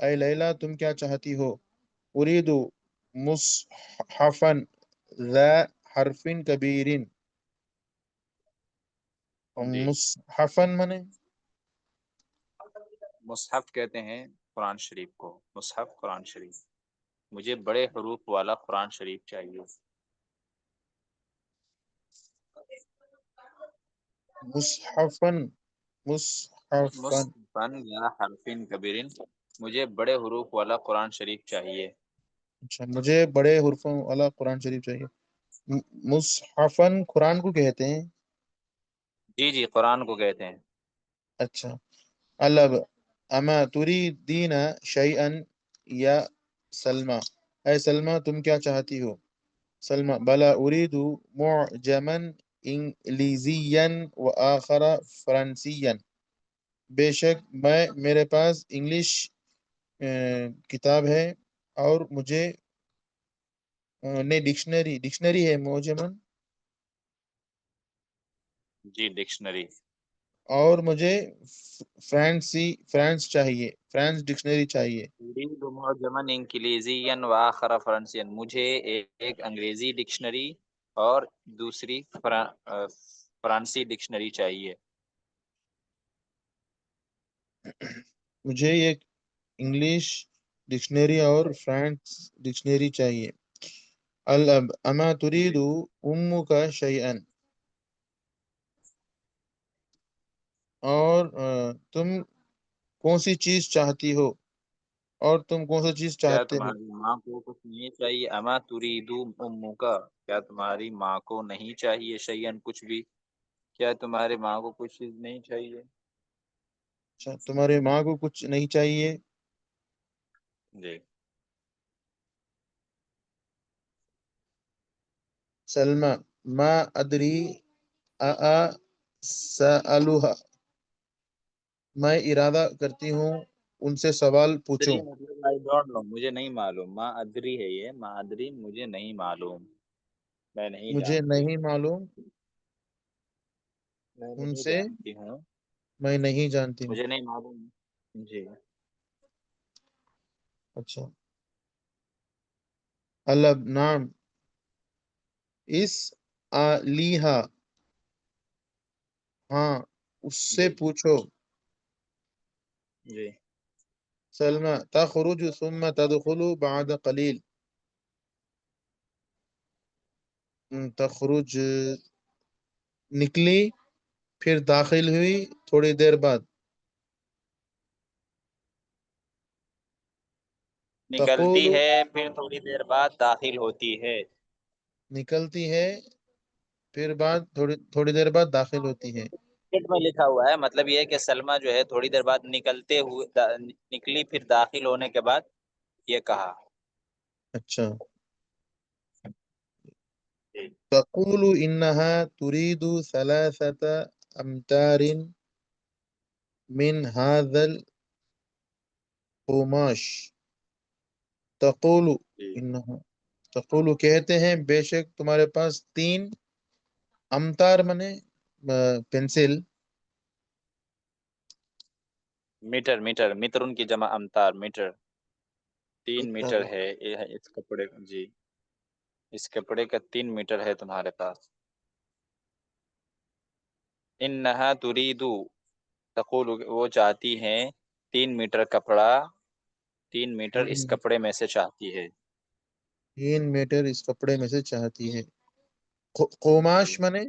اے لیلا تم کیا چاہتی ہو؟ اریدو مصحفن ذا حرف کبیر. جی، مصحفن منے مصحف کہتے ہیں قرآن شریف کو، مصحف قرآن شریف، مجھے بڑے حروف والا قرآن شریف چاہیے۔ مصحفن مصحفن. مصحفن یا حرف کبیر، مجھے بڑے حروف والا قرآن شریف چاہیے۔ اچھا مجھے بڑے حرفوں والا قرآن شریف چاہیے. مصحفن قرآن کو کہتے ہیں. جی جی، قرآن کو کہتے ہیں۔ اچھا. الب اما تريدين شيئا یا سلمى. اے سلمى تم کیا چاہتی ہو؟ سلمى بلا اريد معجما انگلیزیا وآخر فرنسیا. بے شک میرے پاس انگلش کتاب ہے اور مجھے نہیں ڈکشنری ہے معجمن جی، ڈکشنری۔ اور مجھے فرانس چاہیے فرانس ڈکشنری چاہیے. اريد معجما انگلیزیا وآخر فرنسیا، مجھے ایک انگریزی ڈکشنری اور دوسری فرانسی ڈکشنری چاہیے۔ مجھے ایک انگلش ڈکشنری اور فرانس ڈکشنری چاہیے. الاب اما تريد امك شيئا. اور تم کون سی چیز چاہتی ہو اور تم کون سی چیز کیا چاہتے ہو؟ تمہاری ماں کو کچھ نہیں چاہیے؟ اما تريد امک، کیا تمہاری ماں کو نہیں چاہیے؟ شیئن کچھ بھی، کیا تمہارے ماں کو کچھ چیز نہیں چاہیے؟ اچھا تمہارے ماں کو کچھ نہیں چاہیے. جی، سلمى ما ادری سألوها. میں ارادہ کرتی ہوں ان سے سوال ادری پوچھوں. مطلب آئی ڈونٹ نو، مجھے نہیں معلوم، ماں ادری ہے یہ، ماں ادری مجھے نہیں معلوم، میں نہیں مجھے جانتی، نہیں معلوم میں ان نہیں سے جانتی ہوں، میں نہیں جانتی ہوں. مجھے نہیں معلوم۔ جی، اچھا. الب نام اس لیہا. ہاں اس سے جی، پوچھو. جی، سلمى تخرج ثم تدخل بعد قلیل. تخرج نکلی پھر داخل ہوئی تھوڑی دیر بعد. نکلتی تقول ہے پھر تھوڑی دیر بعد داخل ہوتی ہے۔ نکلتی ہے پھر بعد تھوڑی دیر بعد داخل ہوتی ہے. ٹکٹ میں لکھا ہوا ہے، مطلب یہ ہے کہ سلمہ جو ہے تھوڑی دیر بعد نکلتے ہوئے نکلی، پھر داخل ہونے کے بعد یہ کہا۔ اچھا. جی، تقول إنها تريد 3 أمتار من هذا القماش. تقول جی، إنها تقول کہتے ہیں بے شک تمہارے پاس 3 امتار منے پنسل. میٹر، میٹر ان کی جمع امتار، میٹر، 3 میٹر ہے یہ ہے اس کپڑے، جی، اس کپڑے کا 3 میٹر ہے تمہارے پاس۔ انہا تریدو، تقول وہ چاہتی ہیں، 3 میٹر کپڑا، 3 میٹر اس کپڑے میں سے چاہتی ہے۔ 3 میٹر اس کپڑے میں سے چاہتی ہے. قماش جی، منے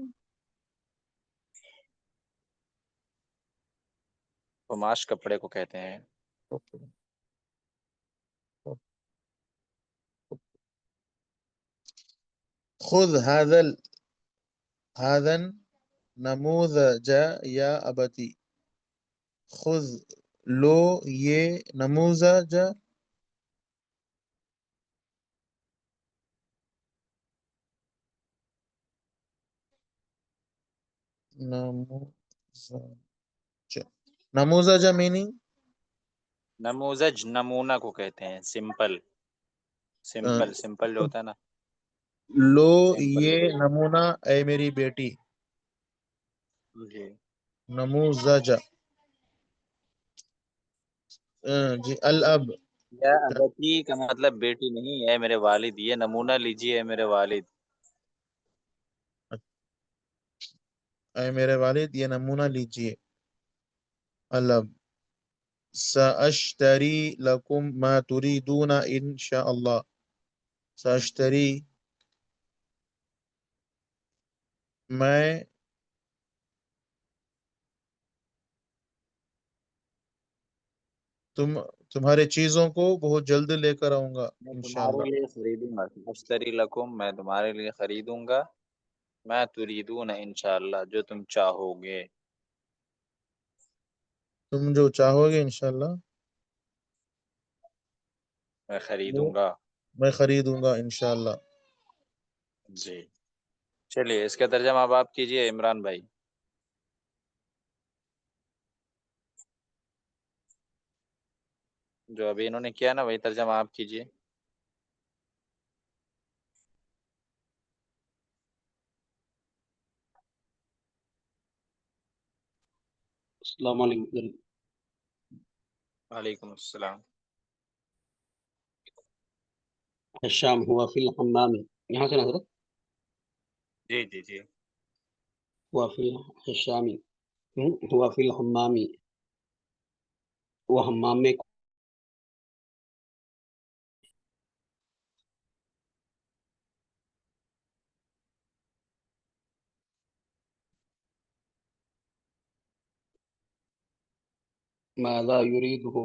قماش کپڑے کو کہتے ہیں۔ خذ هذا النموذج یا ابتی. خذ لو یہ نموذج نموذج نموذج میننگ نموذج نمونہ کو کہتے ہیں، سمپل، سمپل جو ہوتا ہے نا، لو سمپل یہ کو۔ نمونہ اے میری بیٹی. جی، نموذج جی الاب. یا ابتی کا مطلب بیٹی نہیں، اے میرے والد، یہ نمونہ لیجیے اے میرے والد. اے میرے والد یہ نمونہ لیجئے. الاب. سأشتری لکم ما تریدون انشاء اللہ. سأشتری میں تمہارے چیزوں کو بہت جلد لے کر آؤں گا میں تمہارے انشاءاللہ. لیے خریدوں گا. اشتری لکم، میں تمہارے لیے خریدوں گا. میں تریدون انشاءاللہ، جو تم چاہو گے. تم جو چاہو گے انشاءاللہ میں وہ خریدوں گا. میں خریدوں گا انشاءاللہ. جی چلیے اس کا ترجمہ اب آپ کیجیے عمران بھائی. جو ابھی انہوں نے کیا نا وہی ترجمہ آپ کیجیے. السلام علیکم. وعلیکم السلام. الشام ہوا فی الحمام. یہاں سے حضرت جی جی جی. ہوا فی الشام ہوا فی الحمام، وہ حمام میں. ماذا یریدہ،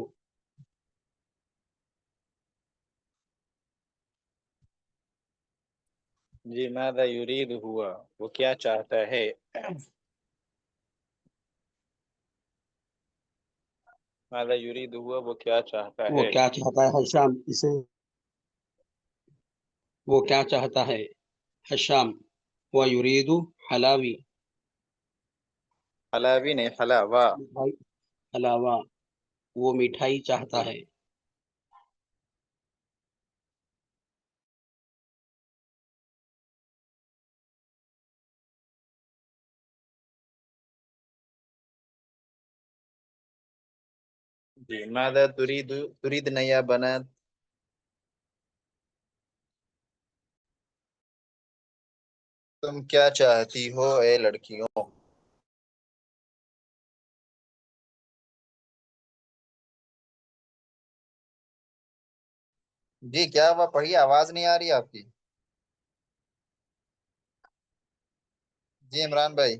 جی ماذا یرید ہوا، وہ کیا چاہتا ہے. ماذا یرید ہوا، وہ کیا چاہتا وہ ہے. کیا چاہتا ہے. حشام اسے، وہ کیا چاہتا ہے. حشام و یرید حلاوی، حلاوی نہیں حلاوہ. مٹھائی. علاوہ، وہ مٹھائی چاہتا جی ہے. جی ماذا ترید، ترید نیا بنات. تم کیا چاہتی ہو اے لڑکیوں. جی کیا ہوا، پڑھیے، آواز نہیں آ رہی آپ کی. جی عمران بھائی.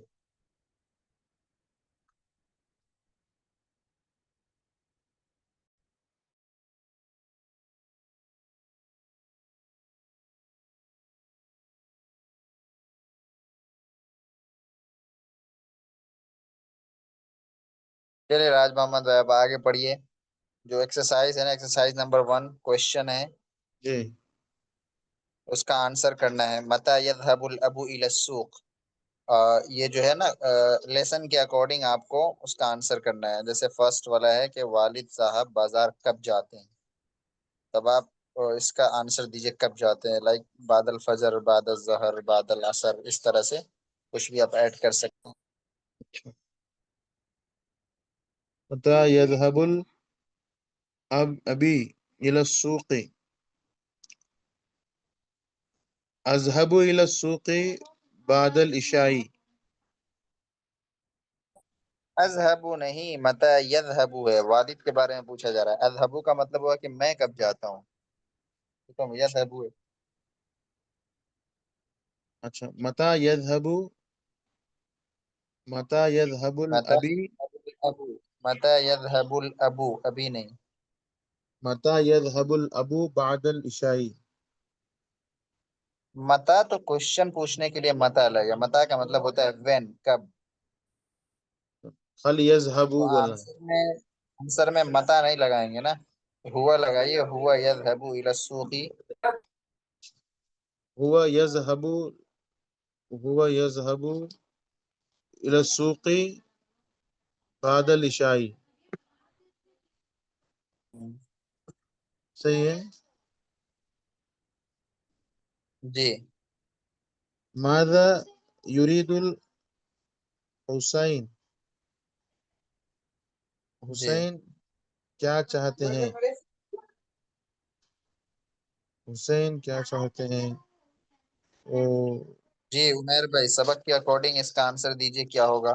چلیے راج محمد بھائی اب آگے پڑھیے. جو ایکسرسائز ہے نا، ایکسرسائز نمبر 1 کوشچن ہے، جی اس کا آنسر کرنا ہے. متی یذهب الاب الى السوق. یہ جو ہے نا لیسن کے اکارڈنگ آپ کو اس کا آنسر کرنا ہے. جیسے فرسٹ والا ہے کہ والد صاحب بازار کب جاتے ہیں، تب آپ اس کا آنسر دیجئے کب جاتے ہیں. لائک بعد الفجر، بعد الظہر، بعد العصر، اس طرح سے کچھ بھی آپ ایڈ کر سکتے ہیں. متى يذهب أبي إلى السوق. أذهب إلى السوق بعد العشاء. اذهب نہیں، متی یذهب ہے، والد کے بارے میں پوچھا جا رہا ہے. اذهب کا مطلب ہوا کہ میں کب جاتا ہوں، تو یذهب ہے. اچھا متى يذهب متی الأبي. الابو، متی یذهب الابو، ابھی نہیں. متى يذهب الأب بعد العشاء. متا تو کوشچن پوچھنے کے لیے متا لگا. متا کا مطلب ہوتا ہے وین، کب. هل يذهب تو ولا. آنسر میں متا نہیں لگائیں گے نا، ہوا لگائیے. ہوا یذهب الى السوق. هو يذهب هو يذهب إلى السوق بعد العشاء. صحیح ہے. جی ماذا يريد الحسين. جی حسین کیا چاہتے ہیں؟ حسین کیا چاہتے ہیں؟ او جی عمیر بھائی، سبق کے اکارڈنگ اس کا آنسر دیجیے کیا ہوگا؟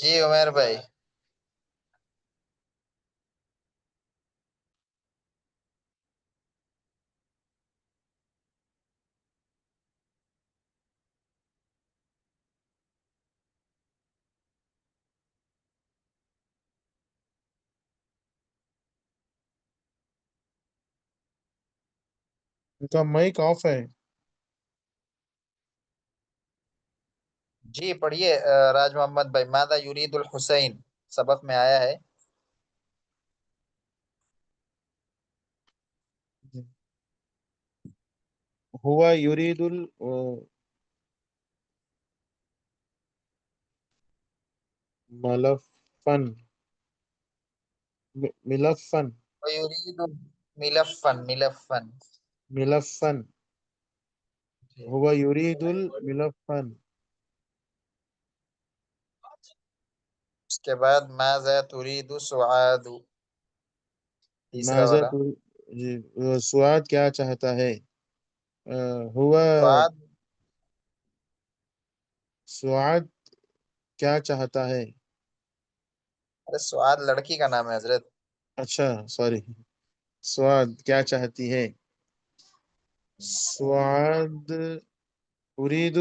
جی عمیر بھائی، ان کا مائک آف ہے. جی پڑھیے راج محمد بھائی، ماذا یرید الحسین سبق میں آیا ہے. ہوا یرید ملفن ملفن وَيُرِيدُ ملفن. ملفن جی. هو يريد الملفن. اس کے بعد ماذا تريد سعاد، تیسرا ماذا والا. جی سعاد کیا چاہتا ہے؟ ہوا سعاد، سعاد کیا چاہتا ہے؟ ارے سعاد لڑکی کا نام ہے حضرت. اچھا سوری، سعاد کیا چاہتی ہے؟ سعاد أريد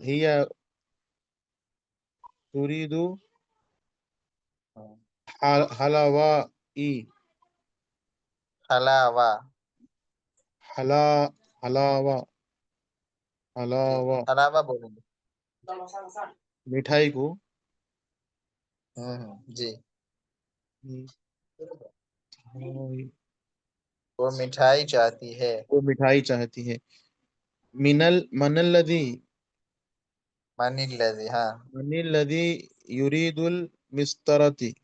هي تريد حلوائي حلاوہ. حلا حلاوہ جی حلاوہ حلاوہ بولیں گے. مٹھائی کو جی وہ وہ مٹھائی چاہتی ہے. مٹھائی چاہتی ہے. من الذي من الذی، ہاں. من الذي يريد المسطرة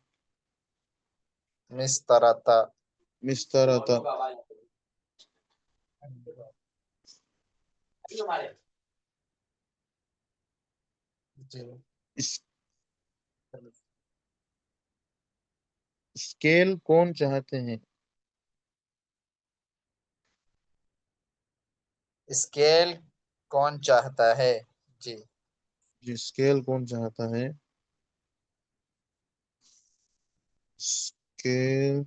مسترتا. مسطرة جی. اسکیل کون چاہتے ہیں؟ اسکیل کون چاہتا ہے؟ جی. جی اسکیل کون چاہتا ہے؟ اسکیل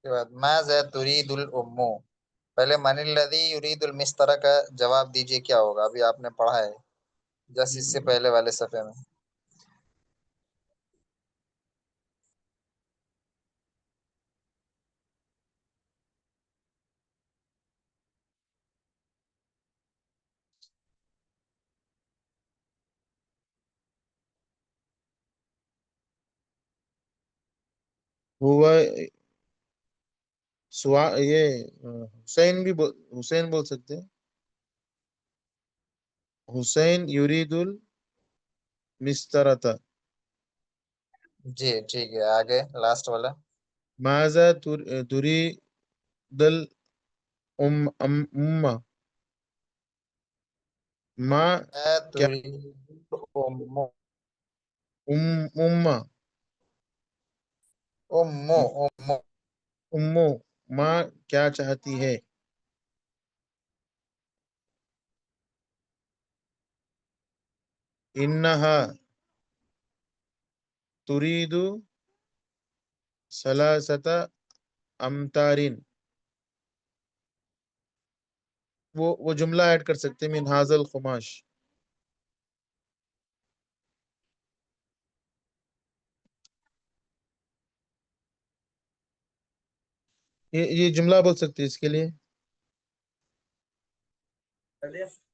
کے بعد ماذا تريد الام، پہلے من الذی یرید المسترہ کا جواب دیجیے کیا ہوگا. ابھی آپ نے پڑھا ہے جس اس سے پہلے والے صفحے میں. ہوا یہ حسین بھی حسین بول سکتے ہیں. حسین یرید المسطرة. جی ٹھیک ہے، آگے لاسٹ والا. ماذا تريد الأمة ما کیا تريد ام، أمة ام. امو ماں کیا چاہتی ہے؟ انہا تريد ثلاثة امتار. وہ جملہ ایڈ کر سکتے ہیں من هذا القماش. یہ جملہ بول سکتے ہیں اس کے لیے.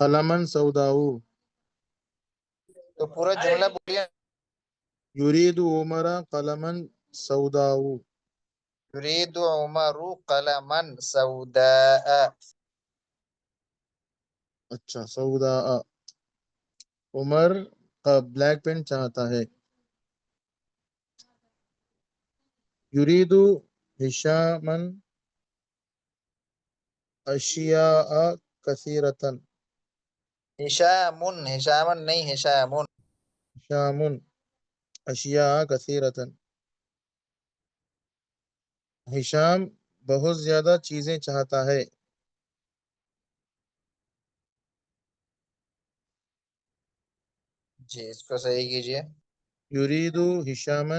قلمن سوداء تو پورا جملہ بولیے. يريد عمر قلما سوداء. یرید عمر قلما سوداء. اچھا سوداء. عمر کا بلیک پین چاہتا ہے. يريد هشاما أشياء كثيرة. ہشام، ہشام نہیں، ہشام. هشام أشياء كثيرة. ہشام بہت زیادہ چیزیں چاہتا ہے. جی اس کو صحیح کیجیے. يريد هشاما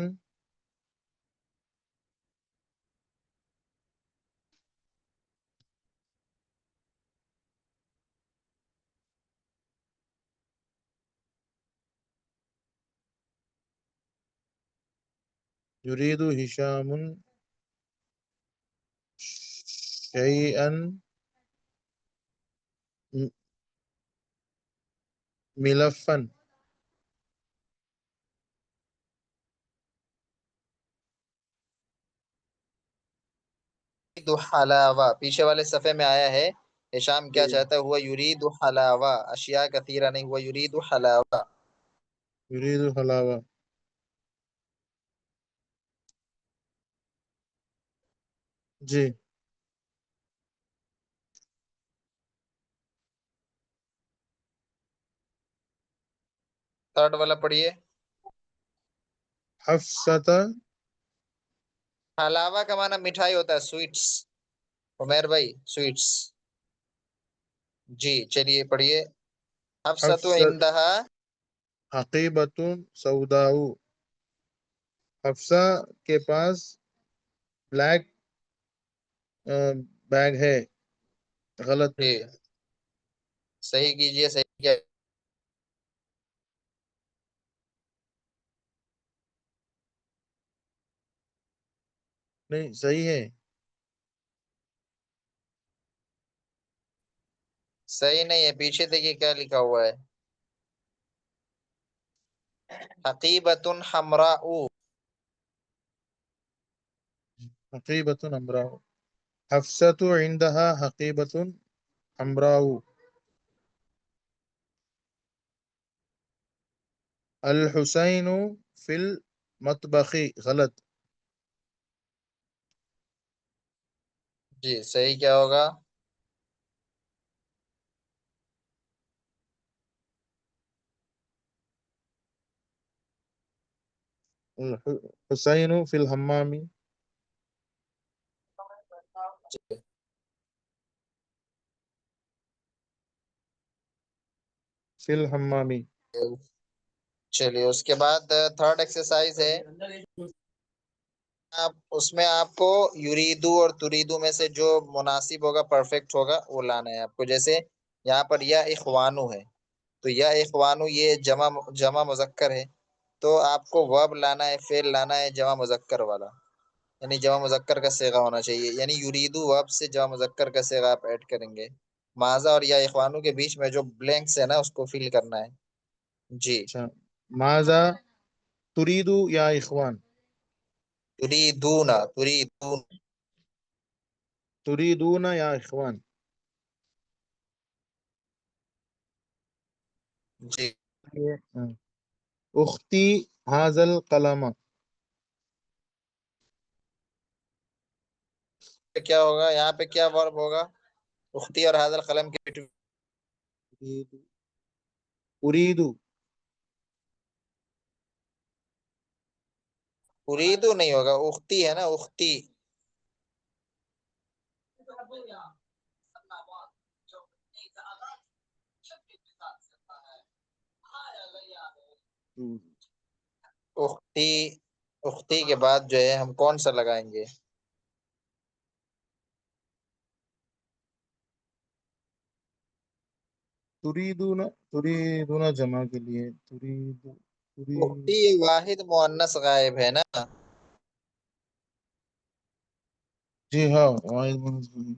يريد هشام شيئا ملفا. یرید حلاوہ پیچھے والے صفحے میں آیا ہے. ہشام کیا جی چاہتا ہے؟ ہوا یرید حلاوہ، اشیاء کثیرہ نہیں، ہوا یرید حلاوہ. يريد حلاوة. جی تھرڈ والا پڑھیے. حفصة. حلاوہ کا معنی مٹھائی ہوتا ہے، سویٹس. عمیر بھائی سویٹس. جی چلیے پڑھیے. حفصۃ حفصة عندہا. حقيبة سوداء. حفصہ کے پاس بلیک بیگ ہے. غلط. جی صحیح کیجیے، صحیح کیا. نہیں صحیح ہے. صحیح نہیں ہے، پیچھے دیکھیے کیا لکھا ہوا ہے. حقیبۃ حمراء. حقيبة حمراء. حفصة عندها حقيبة حمراء. الحسين في المطبخ. غلط. جی صحیح کیا ہوگا؟ الحسين في الحمام. في الحمام. چلیے اس کے بعد تھرڈ ایکسرسائز ہے. آپ اس میں آپ کو یریدو اور تریدو میں سے جو مناسب ہوگا، پرفیکٹ ہوگا، وہ لانا ہے آپ کو. جیسے یہاں پر یا اخوانو ہے، تو یا اخوانو یہ جمع مذکر ہے، تو آپ کو ورب لانا ہے، فعل لانا ہے جمع مذکر والا. یعنی جمع مذکر کا صیغہ ہونا چاہیے. یعنی یریدو ورب سے جمع مذکر کا صیغہ آپ ایڈ کریں گے. ماذا اور یا اخوانو کے بیچ میں جو بلینکس ہے نا، اس کو فل کرنا ہے. جی. اچھا ماذا تريد يا إخوان. تریدون. تريدون يا إخوان. جی أختي هذا القلم. کیا ہوگا یہاں پہ؟ کیا ورب ہوگا اختی اور حاضر قلم کے بیچ؟ أريد. أريد. اریدو نہیں ہوگا، اختی ہے نا، اختی. اختی، اختی کے بعد جو ہے ہم کون سا لگائیں گے؟ تريدون جمع کے لیے اختی تريد. واحد مؤنث غائب ہے نا. جی ہاں واحد منصوب.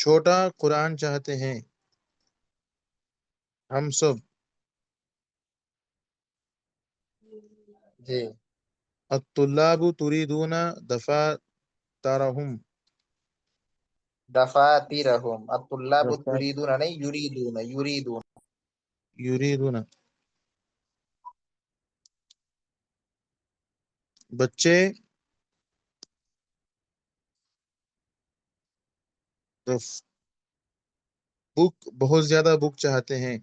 چھوٹا قرآن چاہتے ہیں ہم سب. جی الطلاب تريدون دفاترهم. دفاترہم، الطلاب دفات تریدون نہیں، یریدون، یریدون. يريدون. بچے بک بہت زیادہ بک چاہتے ہیں.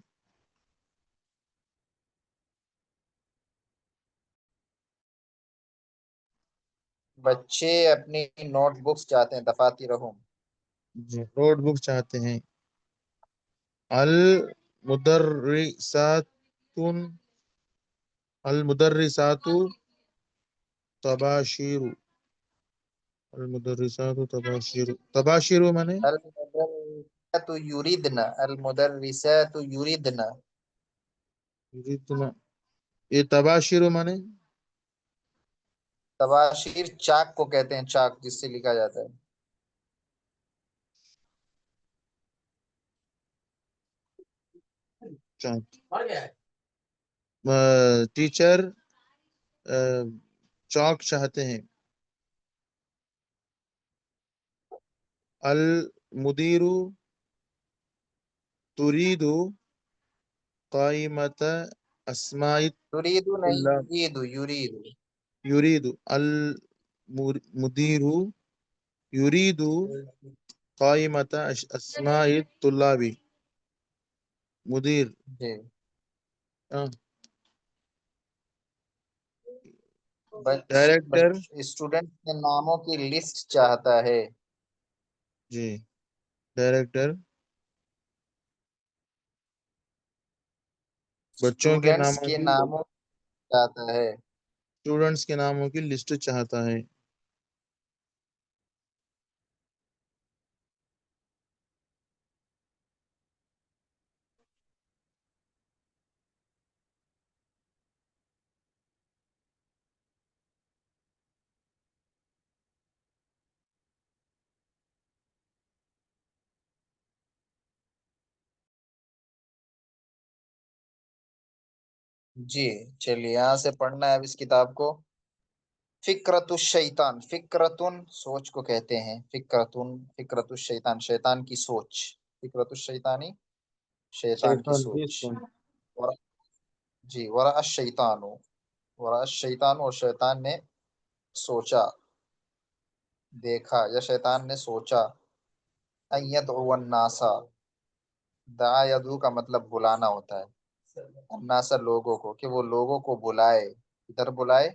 بچے اپنی نوٹ بکس چاہتے ہیں، دفاترہم. نوٹ بک چاہتے ہیں. المدرسات المدرسات تباشیر. المدرسات تباشیر. تباشیر مانے المدرسات یریدن، المدرسات یریدن. یریدنا. یہ تباشیر مانے تباشیر چاک کو کہتے ہیں، چاک جس سے لکھا جاتا ہے. ٹیچر چاک چاہتے ہیں. المدیر تريد قائمة أسماء ترید نہیں، الطلاب. یرید، یرید. يريد المدير يريد قائمة أسماء الطلاب. مدیر جی ڈائریکٹر. اسٹوڈنٹ کے ناموں کی لسٹ چاہتا ہے. جی ڈائریکٹر بچوں کے اسٹوڈنٹس ناموں کے کی ناموں چاہتا ہے. اسٹوڈنٹس کے ناموں کی لسٹ چاہتا ہے. جی چلیے یہاں سے پڑھنا ہے اب اس کتاب کو. فکرت الشیطان، فکرتن سوچ کو کہتے ہیں، فکرتن، فکرت الشیطان شیطان کی سوچ، فکرت الشیطانی شیطان کی شیطان سوچ. 20 پوائنٹ. جی ورا الشیطان، ورا الشیطان، اور شیطان نے سوچا، دیکھا، یا شیطان نے سوچا. ان یدعو الناس، دعا یدعو کا مطلب بلانا ہوتا ہے، الناس لوگوں کو، کہ وہ لوگوں کو بلائے. ادھر بلائے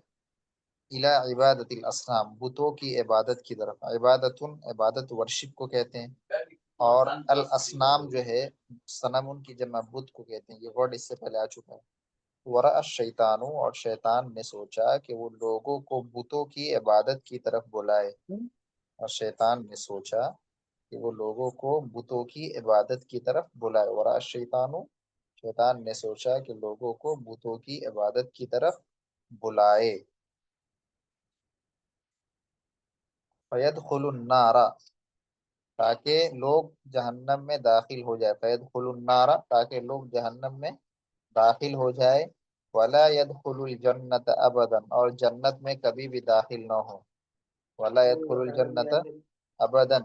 الی عبادت الاصنام، بتوں کی عبادت کی طرف. عبادتن عبادت ورشپ کو کہتے ہیں، اور الاصنام جو ہے صنم، ان کی جمع بت کو کہتے ہیں. یہ ورڈ اس سے پہلے آ چکا ہے. ورا الشیطان، اور شیطان نے سوچا کہ وہ لوگوں کو بتوں کی عبادت کی طرف بلائے. اور شیطان نے سوچا کہ وہ لوگوں کو بتوں کی عبادت کی طرف بلائے. ورا الشیطان، شیطان نے سوچا کہ لوگوں کو بتوں کی عبادت کی طرف بلائے. فیدخل النار، تاکہ لوگ جہنم میں داخل ہو جائے. فیدخل النار، تاکہ لوگ جہنم میں داخل ہو جائے. ولا يدخل الجنت ابدا، اور جنت میں کبھی بھی داخل نہ ہو. ولا يدخل الجنت ابدا،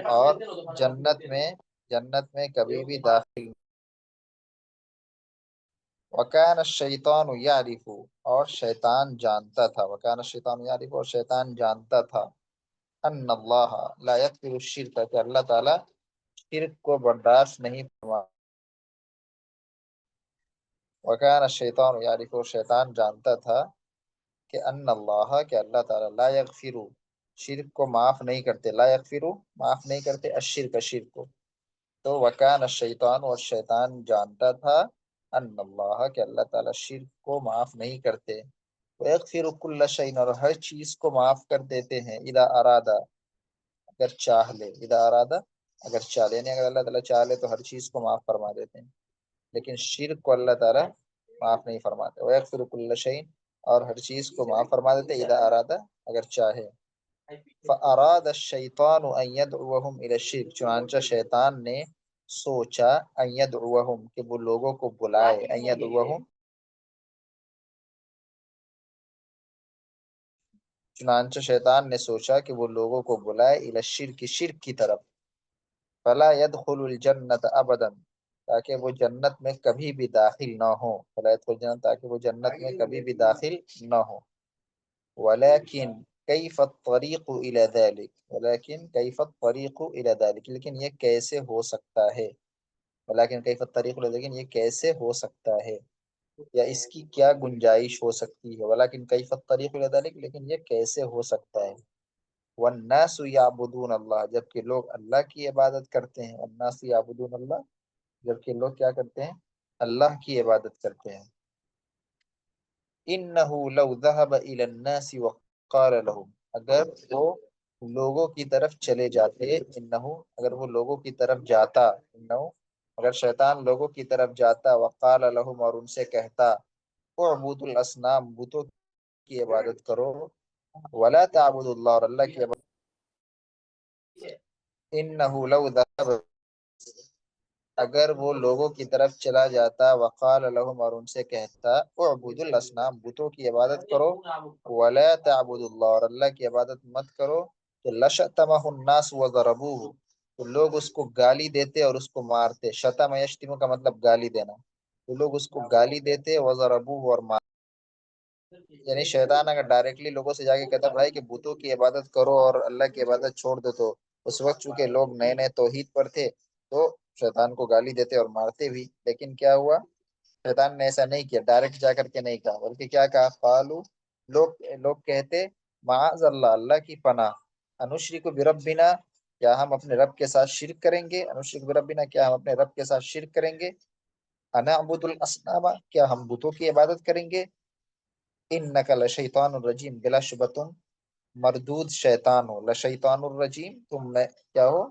اور جنت میں کبھی بھی داخل. وکان الشیطان یعرف، اور شیطان جانتا تھا. وکان الشیطان یعرف، اور شیطان جانتا تھا. ان اللہ لا یغفر الشرک، کہ اللہ تعالی شرک کو برداشت نہیں فرما. وکان الشیطان یعرف، اور شیطان جانتا تھا کہ ان اللہ، کہ اللہ تعالی لا یغفر، شرک کو معاف نہیں کرتے. لا یغفر معاف نہیں کرتے، الشرک شرک کو. تو وکان الشیطان، اور شیطان جانتا تھا، ان اللہ، کہ اللہ تعالی شرک کو معاف نہیں کرتے. ویغفر کل شیء، اور ہر چیز کو معاف کر دیتے ہیں. اذا ارادہ، اگر چاہ لے. اذا ارادہ، اگر چاہ لے، یعنی اگر اللہ تعالی چاہ لے تو ہر چیز کو معاف فرما دیتے ہیں، لیکن شرک کو اللہ تعالی معاف نہیں فرماتے. ویغفر کل شیء، اور ہر چیز کو معاف فرما دیتے. اذا ارادہ، اگر چاہے. فَأَرَادَ الشَّيْطَانُ أَن يَدْعُوَهُمْ إِلَى الشِّرْكِ چنانچہ شیطان نے سوچا ان يدعوهم کہ وہ لوگوں کو بلائے ان يدعوهم چنانچہ شیطان نے سوچا کہ وہ لوگوں کو بلائے الی الشرک شرک کی طرف فلا يدخل الجنت ابدا تاکہ وہ جنت میں کبھی بھی داخل نہ ہو فلا يدخل الجنت تاکہ وہ جنت میں کبھی بھی داخل نہ ہو ولیکن کیف الطریق الی ذلک ولیکن کیف الطریق الی ذلک لیکن یہ کیسے ہو سکتا ہے ولیکن کیف الطریق لیکن یہ کیسے ہو سکتا ہے یا اس کی کیا گنجائش ہو سکتی ہے ولیکن کیف الطریق الی ذلک لیکن یہ کیسے ہو سکتا ہے والناس یعبدون اللہ جبکہ لوگ اللہ کی عبادت کرتے ہیں والناس یعبدون اللہ جبکہ لوگ کیا کرتے ہیں اللہ کی عبادت کرتے ہیں انہ لو ذهب الى الناس وقال لهم اگر وہ لوگوں کی طرف چلے جاتے انہ اگر وہ لوگوں کی طرف جاتا انہ اگر شیطان لوگوں کی طرف جاتا وقال لهم اور ان سے کہتا اعبدوا الاصنام بتوں کی عبادت کرو ولا تعبدوا اللہ اور اللہ کی عبادت انہ لو ذهب اگر وہ لوگوں کی طرف چلا جاتا وقال لهم اور ان سے کہتا اعبدوا الاصنام بتوں کی عبادت کرو ولا تعبدوا اللہ اور اللہ کی عبادت مت کرو تو لشتمه الناس وضربوه تو لوگ اس کو گالی دیتے اور اس کو مارتے شتم یشتم کا مطلب گالی دینا تو لوگ اس کو گالی دیتے وضربوه اور مارتے یعنی شیطان اگر ڈائریکٹلی لوگوں سے جا کے کہتا بھائی کہ بتوں کی عبادت کرو اور اللہ کی عبادت چھوڑ دو تو اس وقت چونکہ لوگ نئے نئے توحید پر تھے تو شیطان کو گالی دیتے اور مارتے بھی لیکن کیا ہوا شیطان نے ایسا نہیں کیا ڈائریکٹ جا کر کے نہیں کہا بلکہ کیا کہا قالو لوگ کہتے معاذ اللہ اللہ کی پناہ انشرک بربنا کیا ہم اپنے رب کے ساتھ شرک کریں گے انشرک بربنا کیا ہم اپنے رب کے ساتھ شرک کریں گے انعبد الاصنام کیا ہم بتوں کی عبادت کریں گے انک لشیطان الرجیم بلا شبہ تم مردود شیطان ہو لشیطان الرجیم تم میں کیا ہو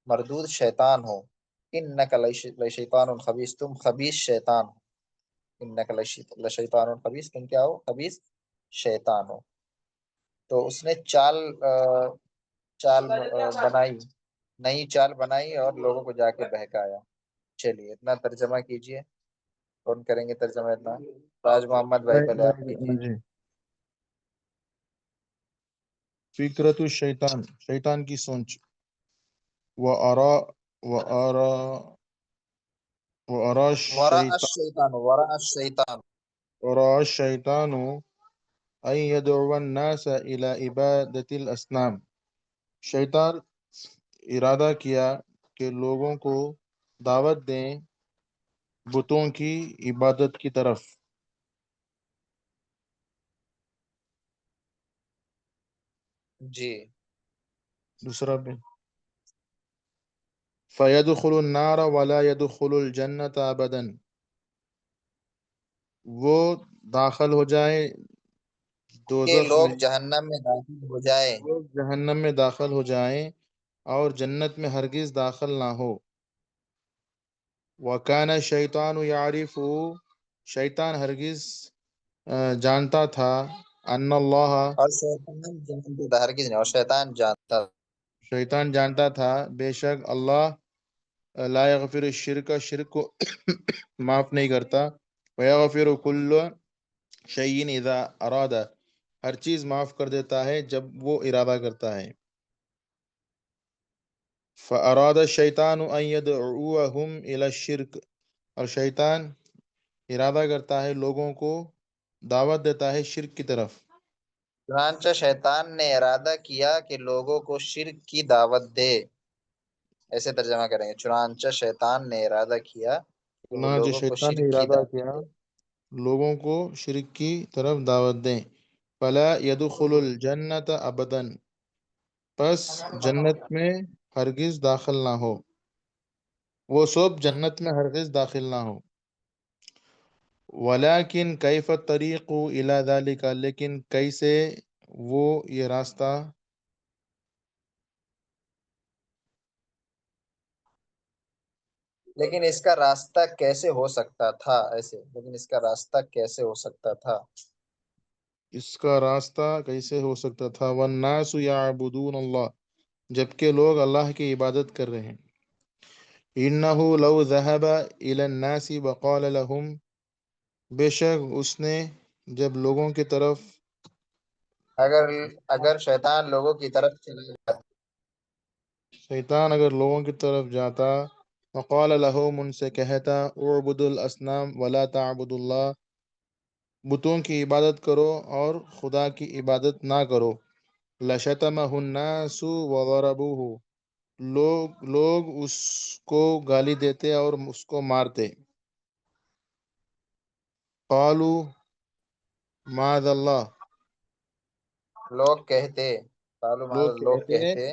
مردود شیطان ہو انک لشیطان الخبیث تم خبیث شیطان ہو انک لشیطان الخبیث تم کیا ہو خبیث شیطان ہو تو اس نے چال بنائی نئی چال بنائی اور لوگوں کو جا کے بہکایا چلیے اتنا ترجمہ کیجئے کون کریں گے ترجمہ اتنا راج محمد بھائی پہلے آپ کیجئے جی فکرت الشیطان شیطان کی سوچ وآرا وآرا وآرا الشیطان ورا الشیطان وآرا الشیطان أن يدعو الناس إلى عبادة الأصنام شیطان ارادہ کیا کہ لوگوں کو دعوت دیں بتوں کی عبادت کی طرف جی دوسرا بھی فَيَدْخُلُ النَّارَ وَلَا يَدْخُلُ الْجَنَّةَ أَبَدًا وہ داخل ہو جائیں کہ دوزخ لوگ میں جہنم میں داخل ہو جائیں وہ جہنم میں داخل ہو جائیں اور جنت میں ہرگز داخل نہ ہو وَكَانَ الشَّيْطَانُ يَعْرِفُ شیطان ہرگز جانتا تھا ان اللہ اور شیطان جانتا تھا ہرگز نہیں اور شیطان جانتا شیطان جانتا تھا بے شک اللہ لا یغفر الشرک شرک کو معاف نہیں کرتا ویغفر کل شیء اذا اراد ہر چیز معاف کر دیتا ہے جب وہ ارادہ کرتا ہے فاراد الشیطان ان يدعوهم الى الشرک اور شیطان ارادہ کرتا ہے لوگوں کو دعوت دیتا ہے شرک کی طرف چنانچہ شیطان نے ارادہ کیا کہ لوگوں کو شرک کی دعوت دے ایسے ترجمہ کریں گے چنانچہ شیطان نے ارادہ کیا کہ وہ چنانچہ لوگوں کو شیطان نے شرک کی ارادہ دعوت کیا دے لوگوں کو شرک کی طرف دعوت دیں فلا يدخل الجنت ابدا پس جنت میں ہرگز داخل نہ ہو وہ سب جنت میں ہرگز داخل نہ ہو ولیکن کیف الطریق الی ذلک لیکن کیسے وہ یہ راستہ لیکن اس کا راستہ کیسے ہو سکتا تھا ایسے لیکن اس کا راستہ کیسے ہو سکتا تھا اس کا راستہ کیسے ہو سکتا تھا؟ والناس یعبدون اللہ، جبکہ لوگ اللہ کی عبادت کر رہے ہیں۔ انہ لو ذہب الی الناس وقال لهم، بے شک اس نے جب لوگوں کی طرف اگر شیطان لوگوں کی طرف چلا جاتا شیطان اگر لوگوں کی طرف جاتا، وقال لهم ان سے کہتا اعبدوا الاصنام ولا تعبدوا اللہ، بتوں کی عبادت کرو اور خدا کی عبادت نہ کرو، لشتمہ الناس وضربوہ، لوگ اس کو گالی دیتے اور اس کو مارتے۔ قالوا معاذ اللہ، لوگ کہتے لوگ کہتے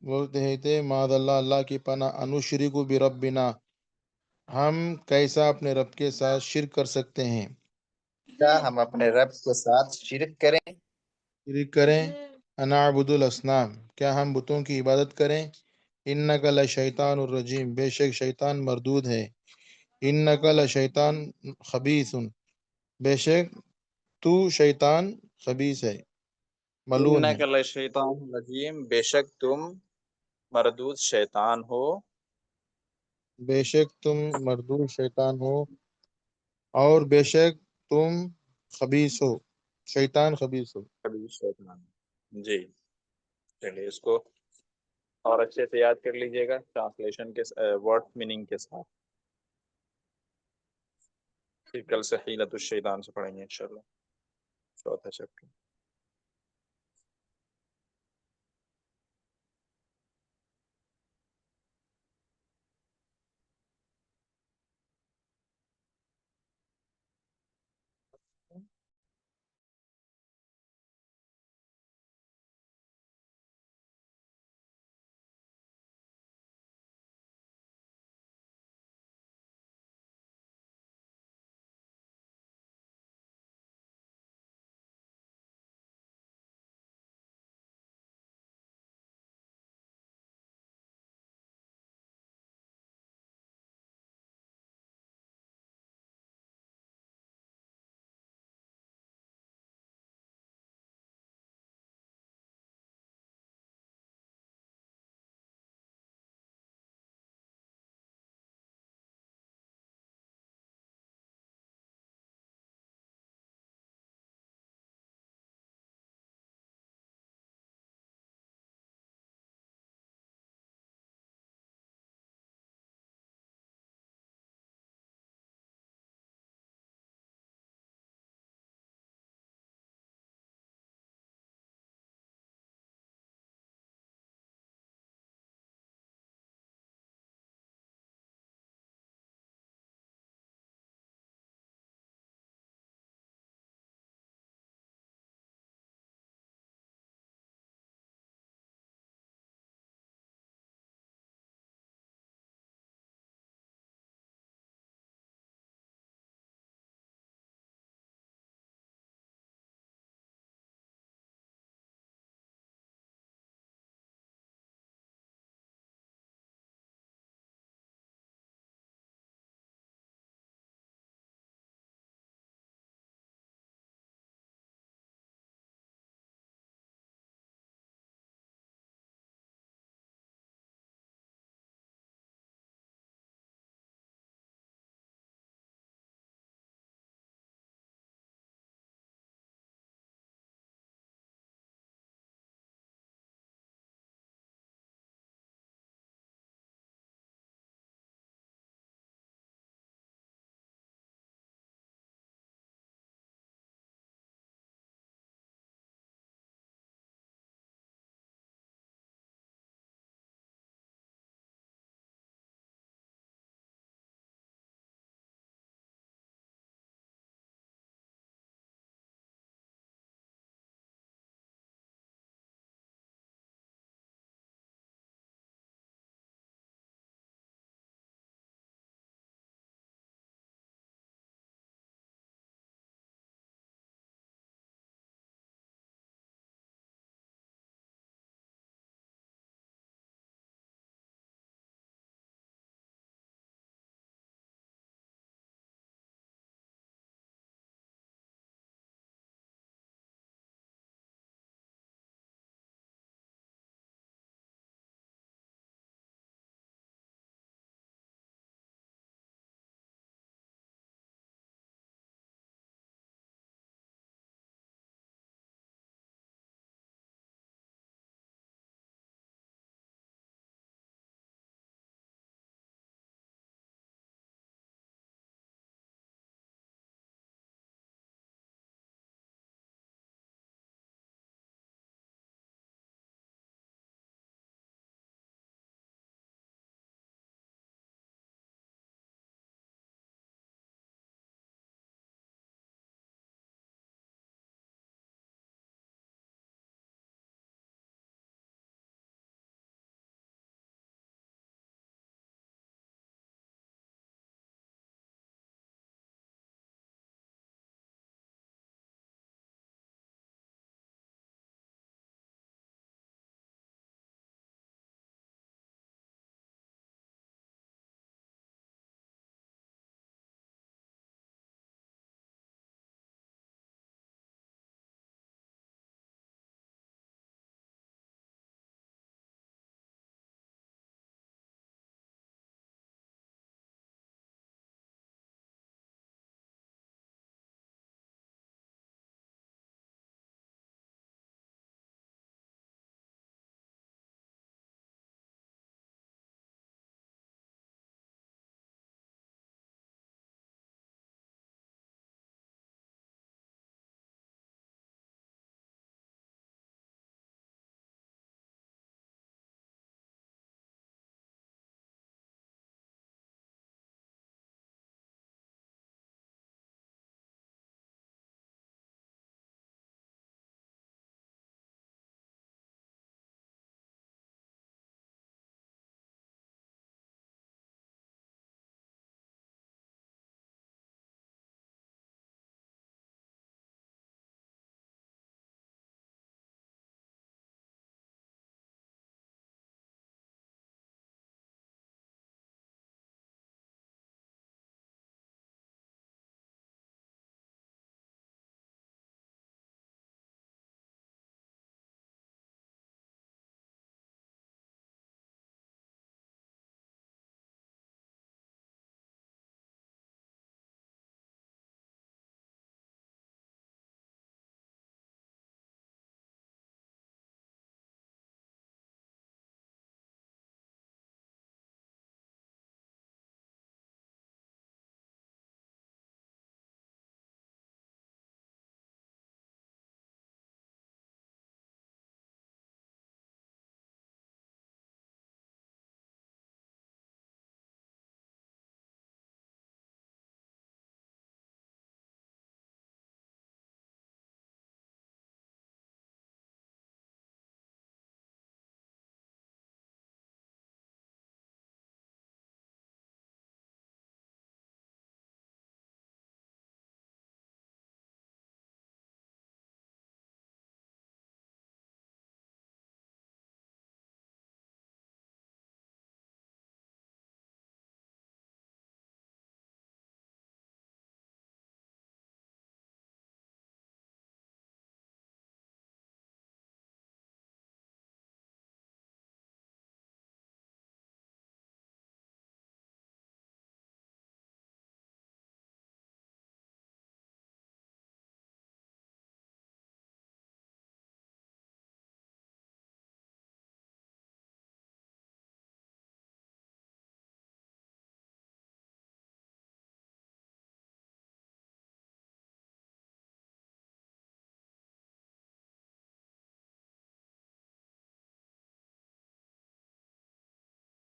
وہ کہتے معاذ اللہ، اللہ کی پناہ، انشرک بربنا، ہم کیسا اپنے رب کے ساتھ شرک کر سکتے ہیں؟ کیا ہم اپنے رب کے ساتھ شرک کریں؟ شرک کریں؟ انعبد الاصنام، کیا ہم بتوں کی عبادت کریں؟ انک لشیطان الرجیم، بے شک شیطان مردود ہے۔ انک لشیطان خبیث، بے شک تو شیطان خبیث ہے، ملعون ہے۔ انک لشیطان رجیم، بے شک تم مردود شیطان ہو، بے شک تم مردود شیطان ہو، اور بے شک تم خبیث ہو، شیطان خبیث ہو۔ کبھی شیطان۔ جی چلیے اس کو اور اچھے سے یاد کر لیجئے گا ٹرانسلیشن کے ورڈ میننگ کے ساتھ، پھر کل سے حیلت الشیطان سے پڑھیں گے انشاءاللہ چوتھا چیپٹر۔